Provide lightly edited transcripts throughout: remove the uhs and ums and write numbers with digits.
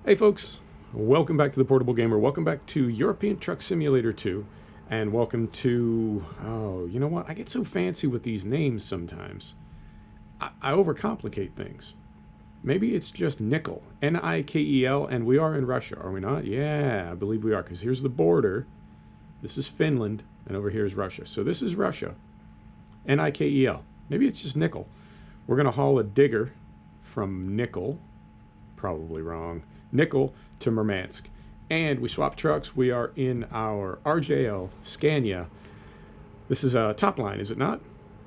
Hey folks, welcome back to the Portable Gamer. Welcome back to European Truck Simulator 2. And welcome to... Oh, you know what? I get so fancy with these names sometimes. I overcomplicate things. Maybe it's just Nickel. N-I-K-E-L, and we are in Russia, are we not? Yeah, I believe we are, because here's the border. This is Finland, and over here is Russia. So this is Russia. N-I-K-E-L. Maybe it's just Nickel. We're going to haul a digger from Nickel. Probably wrong. Nickel to Murmansk. And we swap trucks. We are in our RJL Scania. This is a top line, is it not?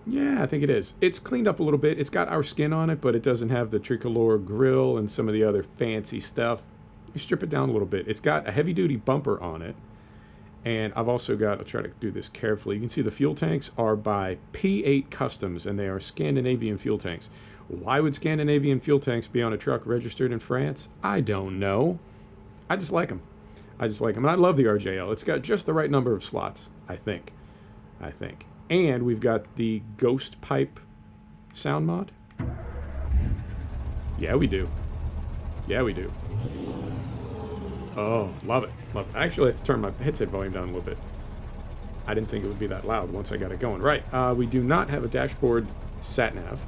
Yeah, I think it is. It's cleaned up a little bit. It's got our skin on it, but it doesn't have the tricolor grill and some of the other fancy stuff. You strip it down a little bit. It's got a heavy-duty bumper on it. And I've also got, I'll try to do this carefully. You can see the fuel tanks are by P8 Customs, and they are Scandinavian fuel tanks. Why would Scandinavian fuel tanks be on a truck registered in France? I don't know. I just like them. I just like them. And I love the RJL. It's got just the right number of slots, I think. And we've got the Ghost Pipe sound mod. Yeah, we do. Yeah, we do. Oh, love it. Love it. I actually have to turn my headset volume down a little bit. I didn't think it would be that loud once I got it going. Right. We do not have a dashboard sat-nav.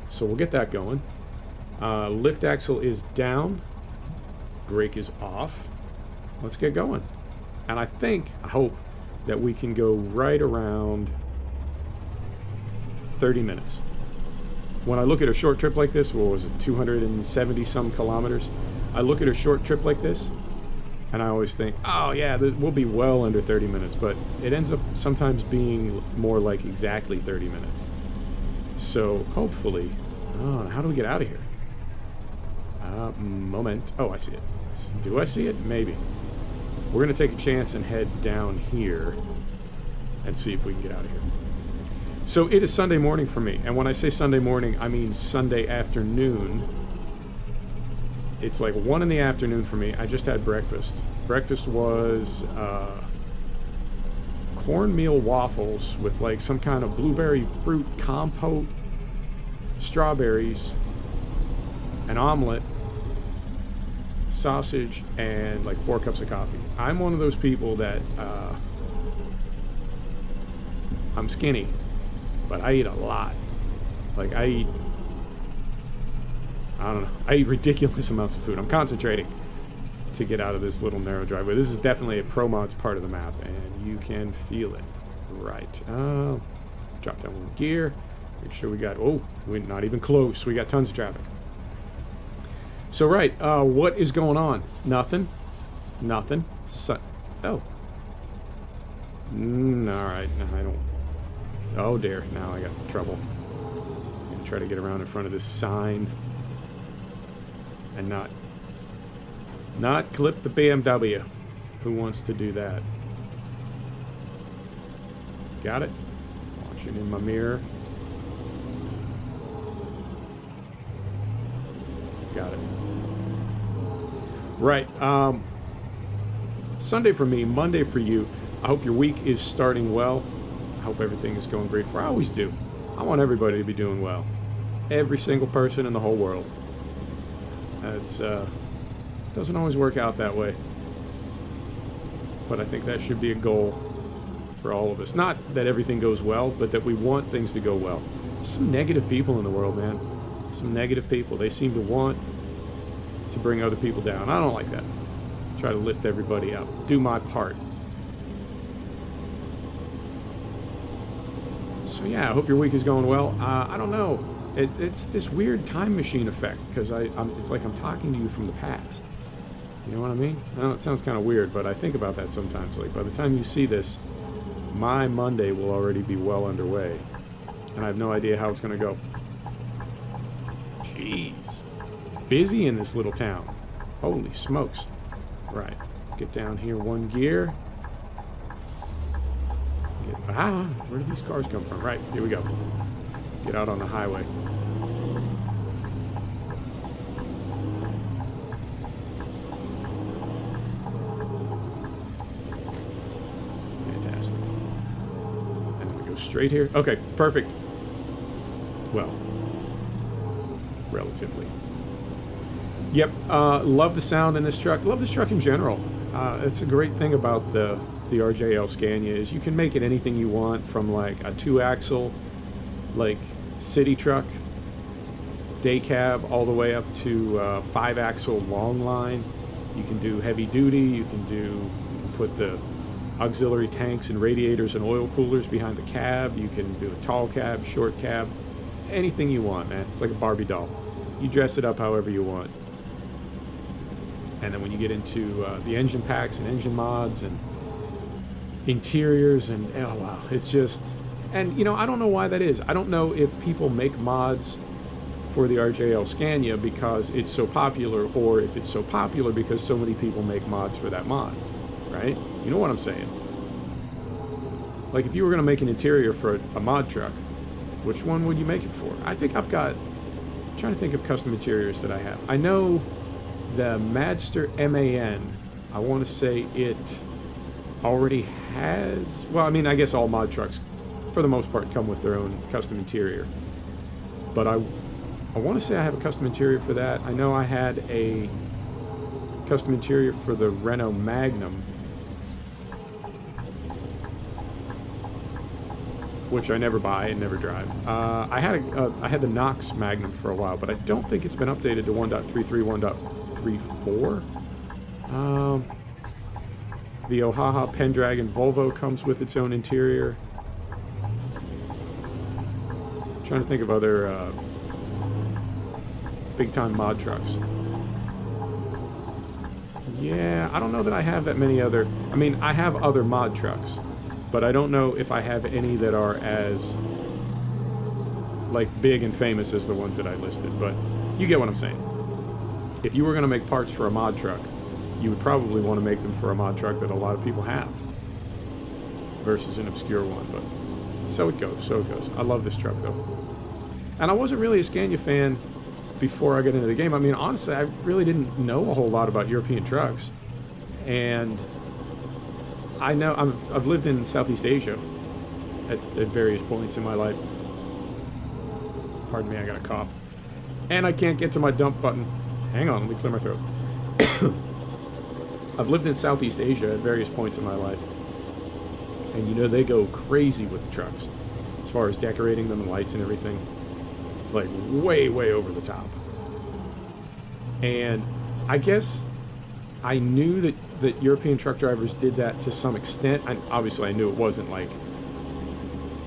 So we'll get that going. Lift axle is down. Brake is off. Let's get going. And I hope that we can go right around 30 minutes. When I look at a short trip like this, what was it, 270 some kilometers? I look at a short trip like this, and I always think, oh yeah, we'll be well under 30 minutes, but it ends up sometimes being more like exactly 30 minutes. So hopefully, how do we get out of here? Moment. Oh, I see it. Do I see it? Maybe. We're going to take a chance and head down here and see if we can get out of here. So it is Sunday morning for me. And when I say Sunday morning, I mean Sunday afternoon. It's like 1 in the afternoon for me. I just had breakfast. Breakfast was cornmeal waffles with like some kind of blueberry fruit compote, strawberries, an omelet, sausage, and like 4 cups of coffee. I'm one of those people that I'm skinny, but I eat a lot. Like I eat ridiculous amounts of food. I'm concentrating to get out of this little narrow driveway. This is definitely a Pro Mods part of the map, and you can feel it. Right. Drop down 1 gear. Make sure we got... Oh, we're not even close. We got tons of traffic. So, right. What is going on? Nothing. Nothing. It's a sun... Oh. Alright. No, I don't... Oh, dear. Now I got trouble. I'm going to try to get around in front of this sign. And not clip the BMW. Who wants to do that? Got it? Watching in my mirror. Got it. Right. Sunday for me, Monday for you. I hope your week is starting well. I hope everything is going great for you. I always do. I want everybody to be doing well. Every single person in the whole world. It's doesn't always work out that way. But I think that should be a goal for all of us. Not that everything goes well, but that we want things to go well. There's some negative people in the world, man. Some negative people. They seem to want to bring other people down. I don't like that. Try to lift everybody up. Do my part. So yeah, I hope your week is going well. I don't know. It's this weird time machine effect, because it's like I'm talking to you from the past. You know what I mean? I know it sounds kind of weird, but I think about that sometimes. Like, by the time you see this, my Monday will already be well underway. And I have no idea how it's going to go. Jeez. Busy in this little town. Holy smokes. Right. Let's get down here 1 gear. Where did these cars come from? Right. Here we go. Get out on the highway. Fantastic. And we go straight here. Okay, perfect. Well, relatively. Yep, love the sound in this truck. Love this truck in general. It's a great thing about the RJL Scania is you can make it anything you want, from like a 2-axle, like city truck, day cab, all the way up to 5-axle long line. You can do heavy duty. You can put the auxiliary tanks and radiators and oil coolers behind the cab. You can do a tall cab, short cab, anything you want, man. It's like a Barbie doll. You dress it up however you want. And then when you get into the engine packs and engine mods and interiors, and oh wow, it's just, and you know, I don't know why that is. I don't know if people make mods for the RJL Scania because it's so popular, or if it's so popular because so many people make mods for that mod, right? You know what I'm saying? Like, if you were going to make an interior for a mod truck, which one would you make it for? I think I'm trying to think of custom interiors that I have. I know the Madster MAN, I want to say it already has, well, I mean, I guess all mod trucks for the most part come with their own custom interior, but I want to say I have a custom interior for that. I know I had a custom interior for the Renault Magnum, which I never buy and never drive. I had the Knox Magnum for a while, but I don't think it's been updated to 1.33, 1.34. The Oahu Pendragon Volvo comes with its own interior. I'm trying to think of other big-time mod trucks. Yeah, I don't know that I have that many other... I mean, I have other mod trucks, but I don't know if I have any that are as, like, big and famous as the ones that I listed, but you get what I'm saying. If you were going to make parts for a mod truck, you would probably want to make them for a mod truck that a lot of people have versus an obscure one, but so it goes, so it goes. I love this truck, though. And I wasn't really a Scania fan before I got into the game. I mean, honestly, I really didn't know a whole lot about European trucks, and I know I've lived in Southeast Asia at various points in my life. Pardon me, I got a cough, and I can't get to my dump button. Hang on, let me clear my throat. I've lived in Southeast Asia at various points in my life, and you know, they go crazy with the trucks as far as decorating them and lights and everything, like way over the top. And I guess I knew that European truck drivers did that to some extent. Obviously I knew it wasn't like,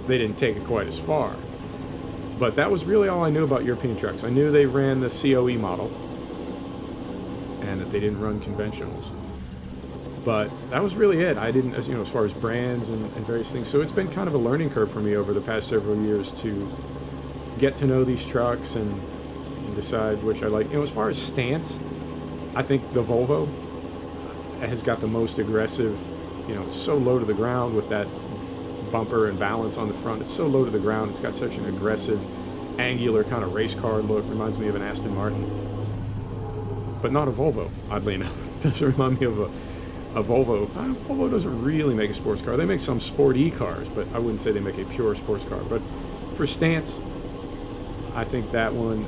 they didn't take it quite as far, but that was really all I knew about European trucks. I knew they ran the COE model and that they didn't run conventionals, but that was really it. I didn't, you know, as far as brands and various things. So it's been kind of a learning curve for me over the past several years to get to know these trucks and decide which I like. You know, as far as stance, I think the Volvo has got the most aggressive, you know, it's so low to the ground with that bumper and balance on the front. It's so low to the ground. It's got such an aggressive, angular kind of race car look. Reminds me of an Aston Martin, but not a Volvo, oddly enough. It doesn't remind me of a Volvo. Volvo doesn't really make a sports car. They make some sporty cars, but I wouldn't say they make a pure sports car. But for stance, I think that one.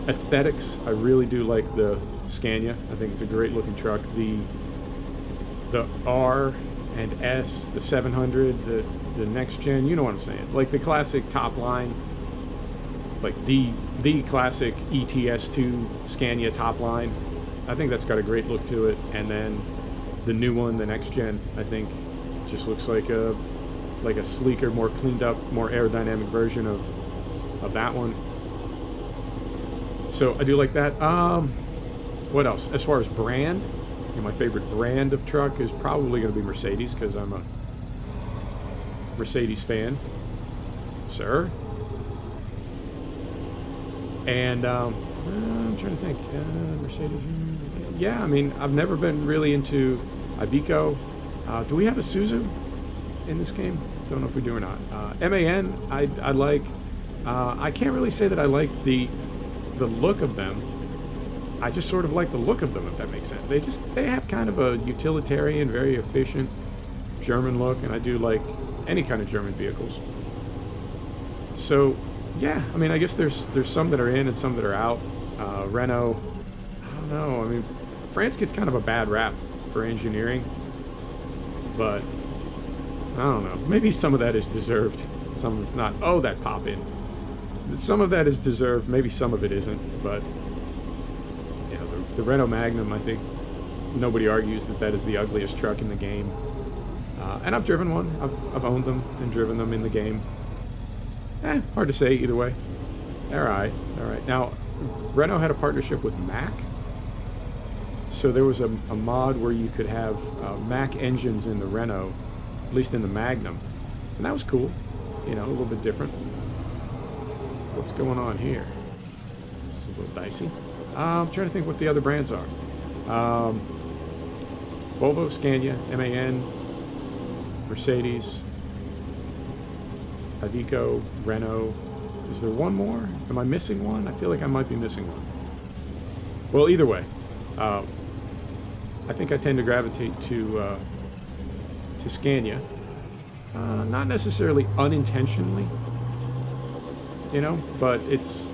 Aesthetics, I really do like the Scania. I think it's a great looking truck. The R and S, the 700, the next gen, you know what I'm saying. Like the classic top line, like the classic ETS2 Scania top line. I think that's got a great look to it. And then the new one, the next gen, I think just looks like a sleeker, more cleaned up, more aerodynamic version of that one. So I do like that. What else? As far as brand, you know, my favorite brand of truck is probably going to be Mercedes, because I'm a Mercedes fan, sir. And I'm trying to think. Mercedes. Yeah, I mean, I've never been really into Iveco. Do we have a Suzu in this game? Don't know if we do or not. MAN, I like. I can't really say that I like the look of them. I just sort of like the look of them, if that makes sense. They have kind of a utilitarian, very efficient German look, and I do like any kind of German vehicles. So yeah, I mean, I guess there's some that are in and some that are out. Renault, I don't know. I mean, France gets kind of a bad rap for engineering, but I don't know. Maybe some of that is deserved. Some of it's not. Oh, that pop in. Some of that is deserved. Maybe some of it isn't. But you know, the Renault Magnum, I think nobody argues that that is the ugliest truck in the game. And I've driven one. I've owned them and driven them in the game. Hard to say either way. All right. Now, Renault had a partnership with Mack. So there was a mod where you could have Mack engines in the Renault, at least in the Magnum. And that was cool. You know, a little bit different. What's going on here? This is a little dicey. I'm trying to think what the other brands are. Volvo, Scania, MAN, Mercedes, Iveco, Renault. Is there one more? Am I missing one? I feel like I might be missing one. Well, either way, I think I tend to gravitate to Scania. Not necessarily unintentionally, you know, but it's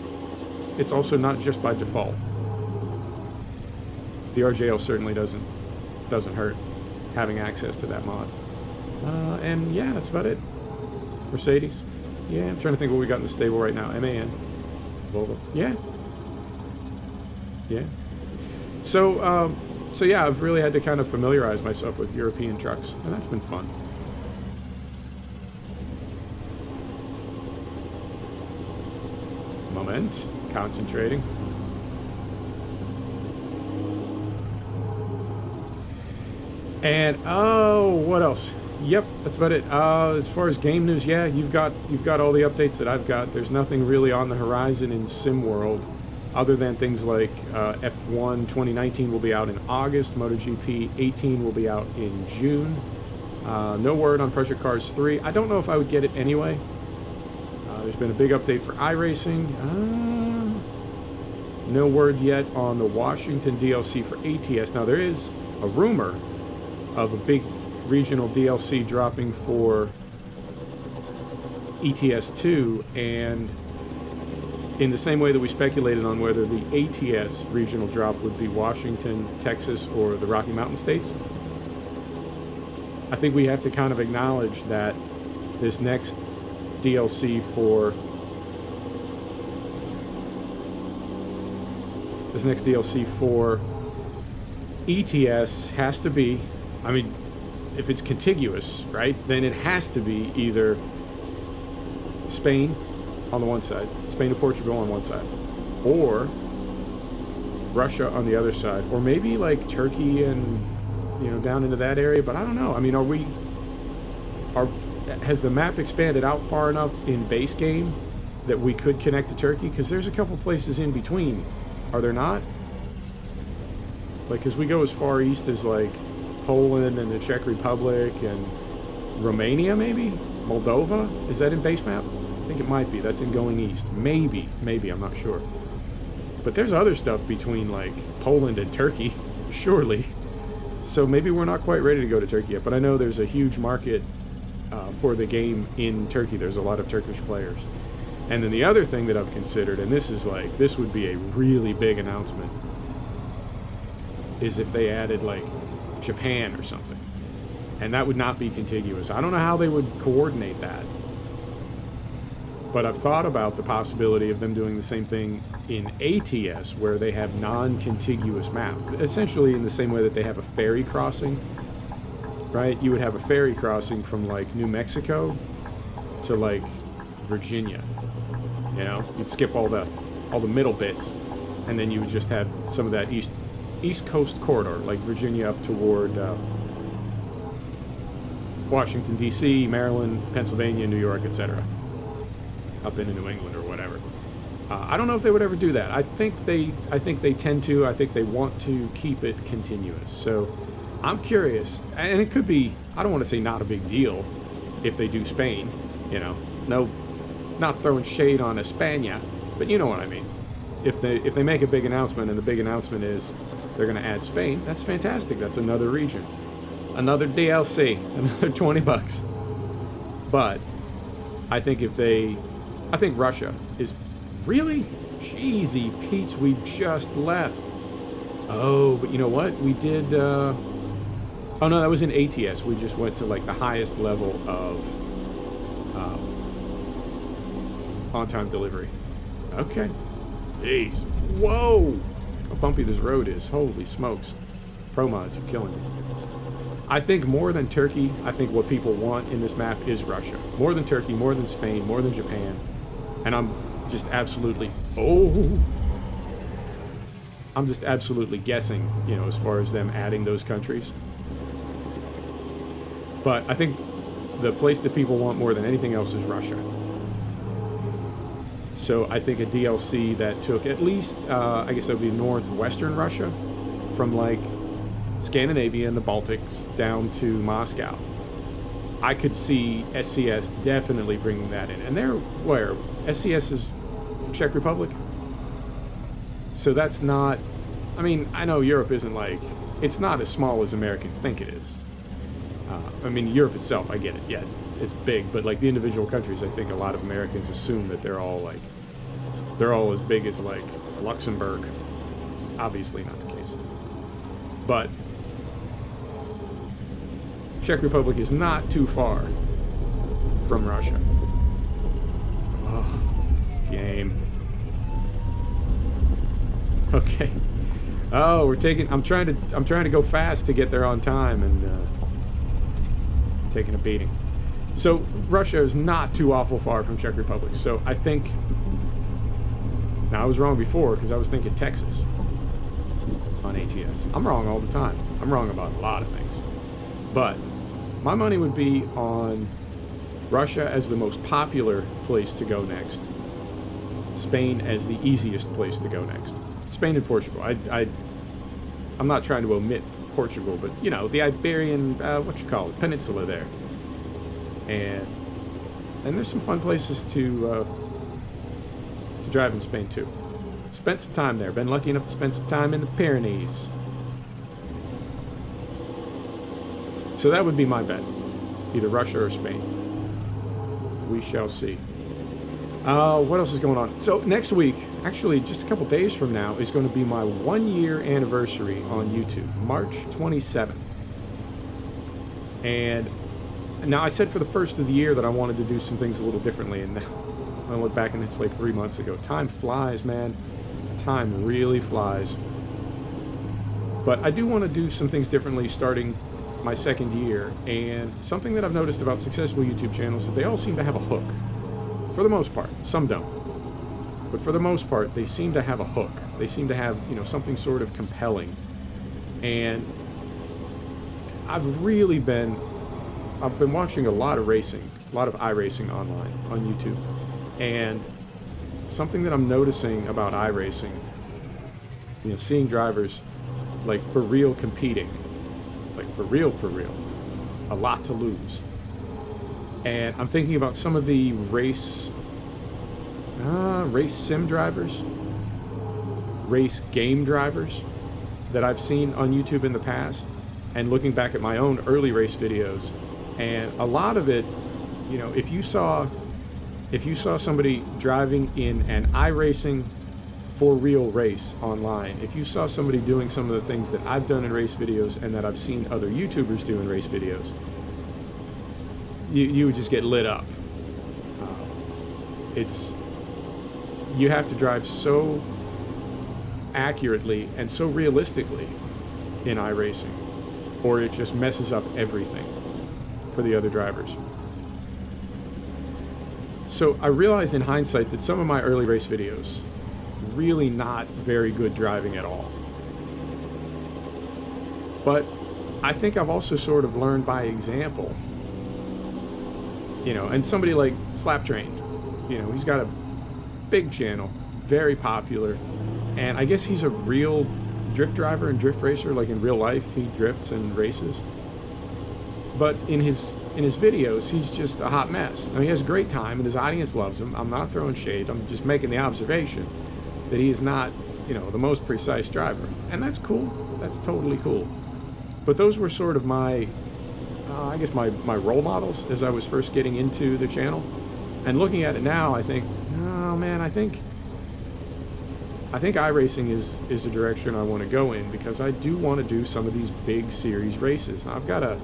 also not just by default. The RJL certainly doesn't hurt having access to that mod. And yeah, that's about it. Mercedes. Yeah, I'm trying to think what we got in the stable right now. MAN. Volvo. Yeah. So yeah, I've really had to kind of familiarize myself with European trucks, and that's been fun. Moment. Concentrating. And oh, what else? Yep, that's about it. As far as game news, yeah, you've got all the updates that I've got. There's nothing really on the horizon in SimWorld, other than things like F1 2019 will be out in August, MotoGP 18 will be out in June. No word on Project Cars 3. I don't know if I would get it anyway. There's been a big update for iRacing. No word yet on the Washington DLC for ETS. Now, there is a rumor of a big regional DLC dropping for ETS2, and in the same way that we speculated on whether the ATS regional drop would be Washington, Texas, or the Rocky Mountain states, I think we have to kind of acknowledge that this next DLC for ETS has to be, I mean, if it's contiguous, right, then it has to be either Spain on the one side, Spain and Portugal on one side, or Russia on the other side, or maybe like Turkey and, you know, down into that area. But I don't know. I mean, has the map expanded out far enough in base game that we could connect to Turkey? Because there's a couple places in between, are there not? Like, because we go as far east as like Poland and the Czech Republic and Romania, maybe? Moldova? Is that in base map? I think it might be. That's in going east. Maybe, I'm not sure. But there's other stuff between like Poland and Turkey, surely. So maybe we're not quite ready to go to Turkey yet, but I know there's a huge market for the game in Turkey. There's a lot of Turkish players. And then the other thing that I've considered, and this would be a really big announcement, is if they added like Japan or something. And that would not be contiguous. I don't know how they would coordinate that. But I've thought about the possibility of them doing the same thing in ATS, where they have non-contiguous map. Essentially in the same way that they have a ferry crossing, right? You would have a ferry crossing from like New Mexico to like Virginia. You know, you'd skip all the middle bits, and then you would just have some of that East Coast corridor, like Virginia up toward Washington, D.C., Maryland, Pennsylvania, New York, etc., up into New England or whatever. I don't know if they would ever do that. I think they tend to. I think they want to keep it continuous. So I'm curious, and it could be, I don't want to say not a big deal if they do Spain, you know. No, not throwing shade on España, but you know what I mean. If they make a big announcement, and the big announcement is they're going to add Spain, that's fantastic. That's another region, another DLC, another $20. But I think Russia is really, Jeezy Pete's, we just left. Oh, but you know what? We did, oh no, that was in ATS. We just went to like the highest level of on-time delivery. Okay. Jeez. Whoa! How bumpy this road is. Holy smokes. Pro mods, you're killing me. I think more than Turkey, I think what people want in this map is Russia. More than Turkey, more than Spain, more than Japan. And I'm just absolutely... Oh! I'm just absolutely guessing, you know, as far as them adding those countries. But I think the place that people want more than anything else is Russia. So I think a DLC that took at least, I guess that would be northwestern Russia, from like Scandinavia and the Baltics down to Moscow. I could see SCS definitely bringing that in. And they're where? SCS is Czech Republic? So that's not... I mean, I know Europe isn't like... It's not as small as Americans think it is. I mean, Europe itself, I get it. Yeah, it's big, but like the individual countries, I think a lot of Americans assume that they're all like... They're all as big as like Luxembourg. Which is obviously not the case. But... Czech Republic is not too far from Russia. Oh, game. Okay. Oh, we're taking... I'm trying to go fast to get there on time, and taking a beating. So Russia is not too awful far from Czech Republic. So I think... Now I was wrong before because I was thinking Texas on ATS. I'm wrong all the time. I'm wrong about a lot of things. But my money would be on Russia as the most popular place to go next. Spain as the easiest place to go next. Spain and Portugal. I'm not trying to omit Portugal, but, you know, the Iberian, peninsula there. And there's some fun places to drive in Spain, too. Spent some time there. Been lucky enough to spend some time in the Pyrenees. So that would be my bet. Either Russia or Spain. We shall see. What else is going on? So next week, actually just a couple days from now, is going to be my 1-year anniversary on YouTube. March 27th. And now I said for the first of the year that I wanted to do some things a little differently. And I look back and it's like 3 months ago. Time flies, man. Time really flies. But I do want to do some things differently starting my second year. And something that I've noticed about successful YouTube channels is they all seem to have a hook. For the most part. Some don't. But for the most part, they seem to have a hook. They seem to have, you know, something sort of compelling. And I've been watching a lot of racing, a lot of iRacing online on YouTube. And something that I'm noticing about iRacing, you know, seeing drivers like for real competing, like for real, a lot to lose. And I'm thinking about some of the race sim drivers, race game drivers that I've seen on YouTube in the past, and looking back at my own early race videos. And a lot of it, you know, if you saw somebody driving in an iRacing for real race online, if you saw somebody doing some of the things that I've done in race videos and that I've seen other YouTubers do in race videos, you would just get lit up. You have to drive so accurately and so realistically in iRacing, or it just messes up everything for the other drivers. So I realized in hindsight that some of my early race videos really not very good driving at all. But I think I've also sort of learned by example. You know, and somebody like Slaptrain, you know, he's got a big channel, very popular, and I guess he's a real drift driver and drift racer. Like in real life, he drifts and races. But in his videos, he's just a hot mess. I mean, he has a great time, and his audience loves him. I'm not throwing shade. I'm just making the observation that he is not, you know, the most precise driver, and that's cool. That's totally cool. But those were sort of my I guess my role models as I was first getting into the channel. And looking at it now, I think, oh man, I think I think iRacing is the direction I want to go in, because I do want to do some of these big series races. Now, I've got a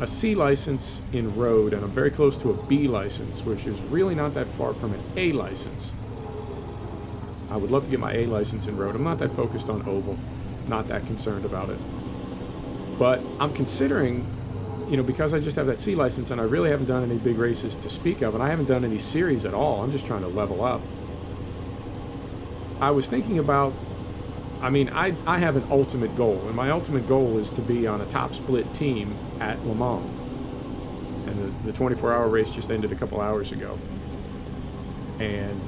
C license in road, and I'm very close to a B license, which is really not that far from an A license. I would love to get my A license in road. I'm not that focused on oval, not that concerned about it. But I'm considering, you know, because I just have that C license and I really haven't done any big races to speak of, and I haven't done any series at all, I'm just trying to level up. I was thinking about, I mean, I have an ultimate goal, and my ultimate goal is to be on a top split team at Le Mans. And the 24-hour race just ended a couple hours ago. And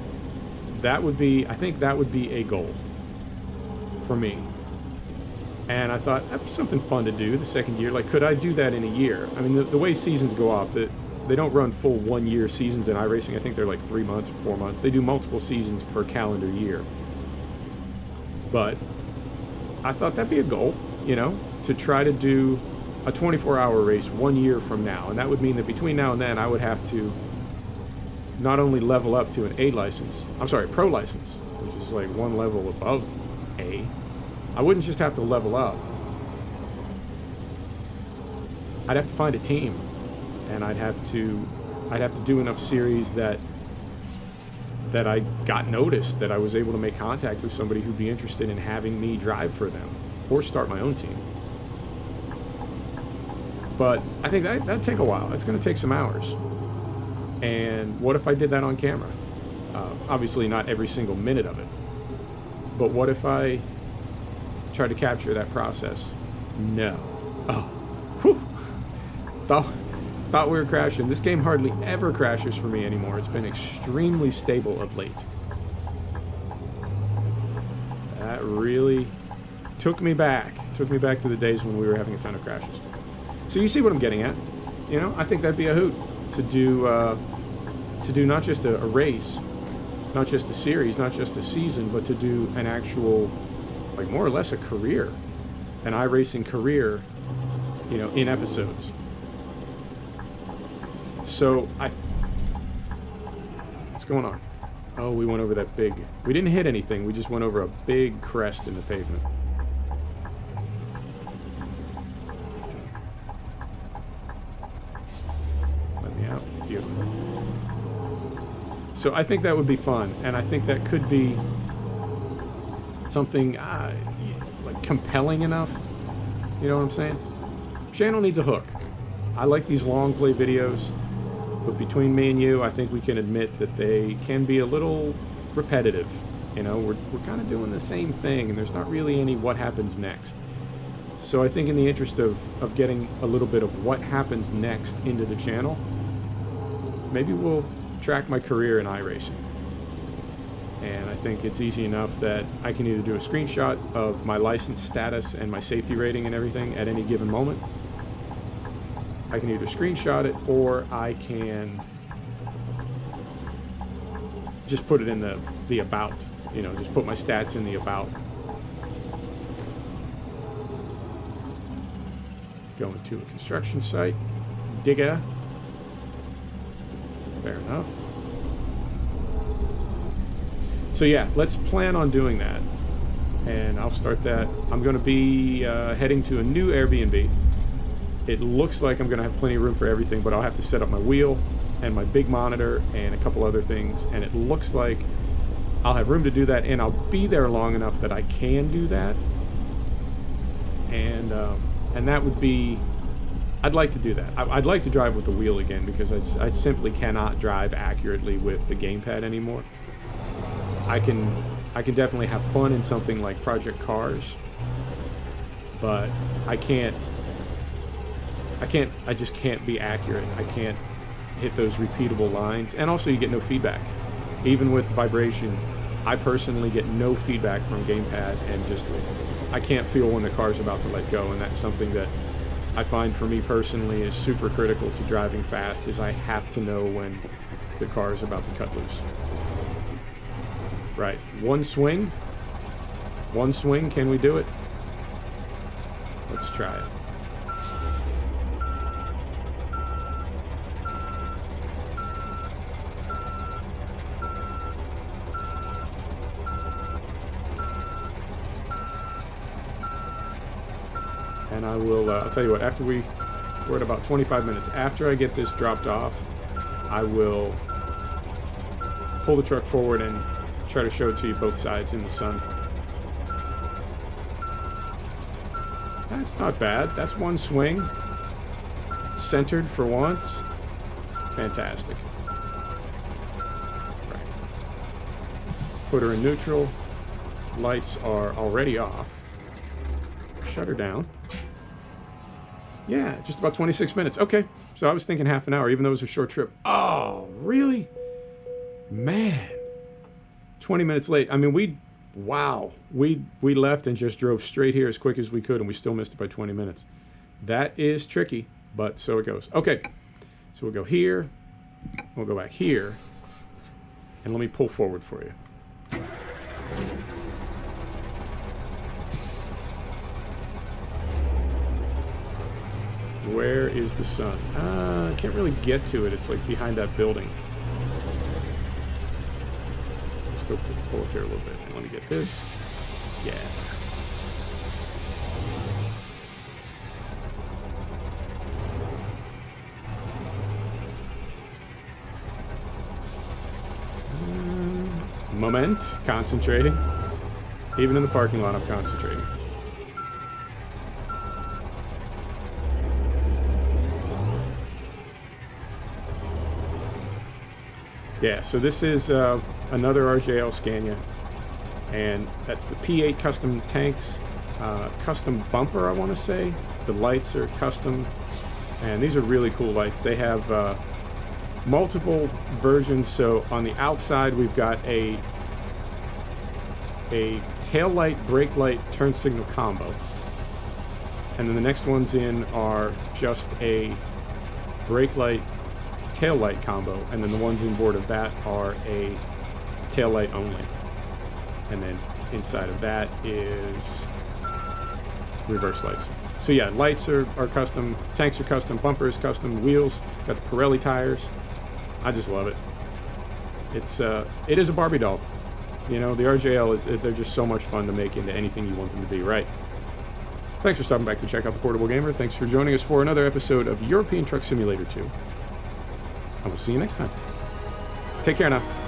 that would be, I think that would be a goal for me. And I thought, that'd be something fun to do the second year. Like, could I do that in a year? I mean, the way seasons go off, they don't run full 1 year seasons in iRacing. I think they're like 3 months or 4 months. They do multiple seasons per calendar year. But I thought that'd be a goal, you know, to try to do a 24-hour race 1 year from now. And that would mean that between now and then, I would have to not only level up to an A license, I'm sorry, pro license, which is like one level above A. I wouldn't just have to level up. I'd have to find a team, and I'd have to do enough series that I got noticed, that I was able to make contact with somebody who'd be interested in having me drive for them or start my own team. But I think that'd take a while. That's going to take some hours. And what if I did that on camera? Obviously not every single minute of it. But what if I tried to capture that process? No. Oh. Whew. Thought we were crashing. This game hardly ever crashes for me anymore. It's been extremely stable of late. That really took me back to the days when we were having a ton of crashes. So you see what I'm getting at. You know, I think that'd be a hoot to do not just a race, not just a series, not just a season, but to do an actual, like, more or less a career, an iRacing career, you know, in episodes. So what's going on? Oh, we went over that big, we didn't hit anything, we just went over a big crest in the pavement. Let me out. Beautiful. So I think that would be fun, and I think that could be something like compelling enough. You know what I'm saying? Channel needs a hook. I like these long play videos, but between me and you, I think we can admit that they can be a little repetitive. You know, we're kind of doing the same thing, and there's not really any what happens next. So I think in the interest of getting a little bit of what happens next into the channel, maybe we'll track my career in iRacing. And I think it's easy enough that I can either do a screenshot of my license status and my safety rating and everything at any given moment. I can either screenshot it, or I can just put it in the about, you know, just put my stats in the about. Going to a construction site, digger. Fair enough. So yeah, let's plan on doing that, and I'll start that. I'm going to be heading to a new Airbnb. It looks like I'm going to have plenty of room for everything, but I'll have to set up my wheel and my big monitor and a couple other things, and it looks like I'll have room to do that, and I'll be there long enough that I can do that. And that would be, I'd like to do that. I'd like to drive with the wheel again, because I simply cannot drive accurately with the gamepad anymore. I can definitely have fun in something like Project Cars, but I just can't be accurate. I can't hit those repeatable lines, and also you get no feedback. Even with vibration, I personally get no feedback from gamepad, and just, I can't feel when the car's about to let go, and that's something that I find for me personally is super critical to driving fast, is I have to know when the car is about to cut loose. Right, one swing, can we do it? Let's try it. And I will, I'll tell you what, we're at about 25 minutes. After I get this dropped off, I will pull the truck forward and try to show it to you both sides in the sun. That's not bad. That's one swing. Centered for once. Fantastic. Right. Put her in neutral. Lights are already off. Shut her down. Yeah, just about 26 minutes. Okay, so I was thinking half an hour, even though it was a short trip. Oh, really? Man. 20 minutes late. I mean, we left and just drove straight here as quick as we could, and we still missed it by 20 minutes. That is tricky, but so it goes. Okay, so we'll go here. We'll go back here. And let me pull forward for you. Where is the sun? I can't really get to it. It's like behind that building. Still pull up here a little bit. And let me get this. Yeah. Moment. Concentrating. Even in the parking lot, I'm concentrating. Yeah, so this is another RJL Scania, and that's the P8 custom tanks, custom bumper, I want to say. The lights are custom, and these are really cool lights. They have multiple versions. So on the outside, we've got a tail light, brake light, turn signal combo, and then the next ones in are just a brake light, tail light combo, and then the ones in board of that are a tail light only, and then inside of that is reverse lights. So yeah, lights are custom, tanks are custom, bumper is custom, wheels, got the Pirelli tires. I just love it. It is a Barbie doll. You know, the RJL they're just so much fun to make into anything you want them to be, right? Thanks for stopping back to check out the Portable Gamer. Thanks for joining us for another episode of European Truck Simulator 2. I will see you next time. Take care now.